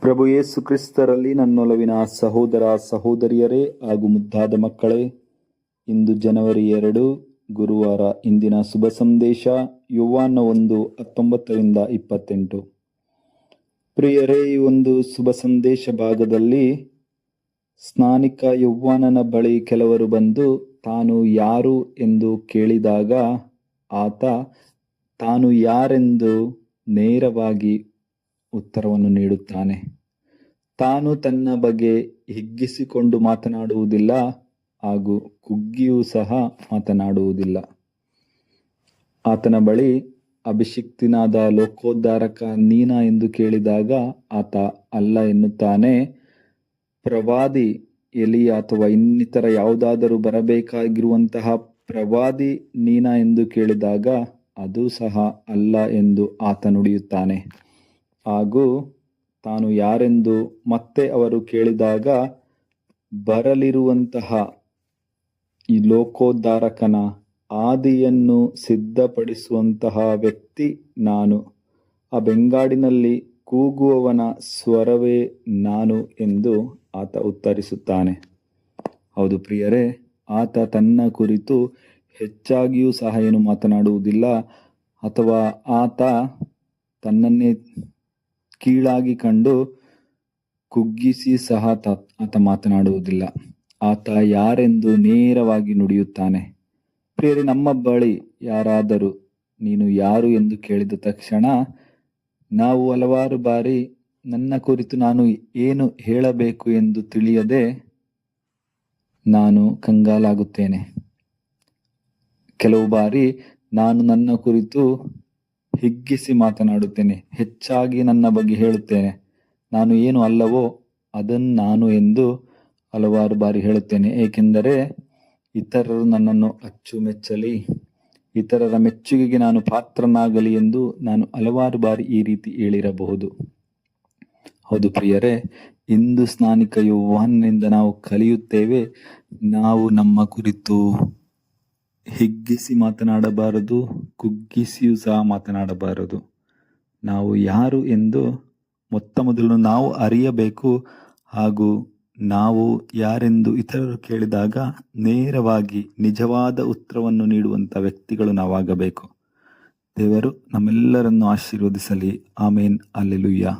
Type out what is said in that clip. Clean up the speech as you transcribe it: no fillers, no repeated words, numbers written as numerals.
ಪ್ರಭು ಯೇಸು ಕ್ರಿಸ್ತರಲ್ಲಿ ನನ್ನೊಲವಿನ ಸಹೋದರ ಸಹೋದರಿಯರೇ ಹಾಗೂ ಮುದ್ದಾದ ಮಕ್ಕಳೇ, ಇಂದು ಜನವರಿ 2 ಗುರುವಾರ. ಇಂದಿನ ಶುಭ ಸಂದೇಶ ಯೋವಾನ 1:19-28. ಪ್ರಿಯರೇ, ಈ ಒಂದು ಶುಭ ಸಂದೇಶ ಭಾಗದಲ್ಲಿ ಸ್ನಾನಿಕ ಯೋವಾನನ ಬಳಿ ಕೆಲವರು ಬಂದು ತಾನು ಯಾರು ಎಂದು ಕೇಳಿದಾಗ ಆತ ತಾನು ಯಾರೆಂದು ನೇರವಾಗಿ ಉತ್ತರವನ್ನು ನೀಡುತ್ತಾನೆ. ತಾನು ತನ್ನ ಬಗ್ಗೆ ಹಿಗ್ಗಿಸಿಕೊಂಡು ಮಾತನಾಡುವುದಿಲ್ಲ ಹಾಗೂ ಕುಗ್ಗಿಯೂ ಸಹ ಮಾತನಾಡುವುದಿಲ್ಲ. ಆತನ ಬಳಿ ಅಭಿಷಿಕ್ತನಾದ ಲೋಕೋದ್ಧಾರಕ ನೀನಾ ಎಂದು ಕೇಳಿದಾಗ ಆತ ಅಲ್ಲ ಎನ್ನುತ್ತಾನೆ. ಪ್ರವಾದಿ ಎಲಿಯ ಅಥವಾ ಇನ್ನಿತರ ಯಾವುದಾದರೂ ಬರಬೇಕಾಗಿರುವಂತಹ ಪ್ರವಾದಿ ನೀನಾ ಎಂದು ಕೇಳಿದಾಗ ಅದು ಸಹ ಅಲ್ಲ ಎಂದು ಆತ ನುಡಿಯುತ್ತಾನೆ. ಹಾಗೂ ತಾನು ಯಾರೆಂದು ಮತ್ತೆ ಅವರು ಕೇಳಿದಾಗ ಬರಲಿರುವಂತಹ ಈ ಲೋಕೋದ್ಧಾರಕನ ಆದಿಯನ್ನು ಸಿದ್ಧಪಡಿಸುವಂತಹ ವ್ಯಕ್ತಿ ನಾನು, ಆ ಬೆಂಗಾಡಿನಲ್ಲಿ ಕೂಗುವವನ ಸ್ವರವೇ ನಾನು ಎಂದು ಆತ ಉತ್ತರಿಸುತ್ತಾನೆ. ಹೌದು ಪ್ರಿಯರೇ, ಆತ ತನ್ನ ಕುರಿತು ಹೆಚ್ಚಾಗಿಯೂ ಸಹ ಏನು ಮಾತನಾಡುವುದಿಲ್ಲ, ಅಥವಾ ಆತ ತನ್ನನ್ನೇ ಕೀಳಾಗಿ ಕಂಡು ಕುಗ್ಗಿಸಿ ಸಹ ಆತ ಮಾತನಾಡುವುದಿಲ್ಲ. ಆತ ಯಾರೆಂದು ನೇರವಾಗಿ ನುಡಿಯುತ್ತಾನೆ. ಪ್ರಿಯರೇ, ನಮ್ಮ ಬಳಿ ಯಾರಾದರೂ ನೀನು ಯಾರು ಎಂದು ಕೇಳಿದ ತಕ್ಷಣ ನಾವು ಹಲವಾರು ಬಾರಿ ನನ್ನ ಕುರಿತು ನಾನು ಏನು ಹೇಳಬೇಕು ಎಂದು ತಿಳಿಯದೆ ನಾನು ಕಂಗಾಲಾಗುತ್ತೇನೆ. ಕೆಲವು ಬಾರಿ ನಾನು ನನ್ನ ಕುರಿತು ಹಿಗ್ಗಿಸಿ ಮಾತನಾಡುತ್ತೇನೆ, ಹೆಚ್ಚಾಗಿ ನನ್ನ ಬಗ್ಗೆ ಹೇಳುತ್ತೇನೆ. ನಾನು ಏನು ಅಲ್ಲವೋ ಅದನ್ನು ನಾನು ಎಂದು ಹಲವಾರು ಬಾರಿ ಹೇಳುತ್ತೇನೆ. ಏಕೆಂದರೆ ಇತರರು ನನ್ನನ್ನು ಅಚ್ಚುಮೆಚ್ಚಲಿ, ಇತರರ ಮೆಚ್ಚುಗೆಗೆ ನಾನು ಪಾತ್ರನಾಗಲಿ ಎಂದು ನಾನು ಹಲವಾರು ಬಾರಿ ಈ ರೀತಿ ಹೇಳಿರಬಹುದು. ಹೌದು ಪ್ರಿಯರೇ, ಇಂದು ಸ್ನಾನಿಕ ಯೋವಾನನಿಂದ ನಾವು ಕಲಿಯುತ್ತೇವೆ, ನಾವು ನಮ್ಮ ಕುರಿತು ಹಿಗ್ಗಿಸಿ ಮಾತನಾಡಬಾರದು, ಕುಗ್ಗಿಸಿಯೂ ಸಹ ಮಾತನಾಡಬಾರದು. ನಾವು ಯಾರು ಎಂದು ಮೊತ್ತ ಮೊದಲು ನಾವು ಅರಿಯಬೇಕು. ಹಾಗೂ ನಾವು ಯಾರೆಂದು ಇತರರು ಕೇಳಿದಾಗ ನೇರವಾಗಿ ನಿಜವಾದ ಉತ್ತರವನ್ನು ನೀಡುವಂಥ ವ್ಯಕ್ತಿಗಳು ನಾವಾಗಬೇಕು. ದೇವರು ನಮ್ಮೆಲ್ಲರನ್ನು ಆಶೀರ್ವದಿಸಲಿ. ಆಮೇನ್. ಹಲ್ಲೆಲೂಯಾ.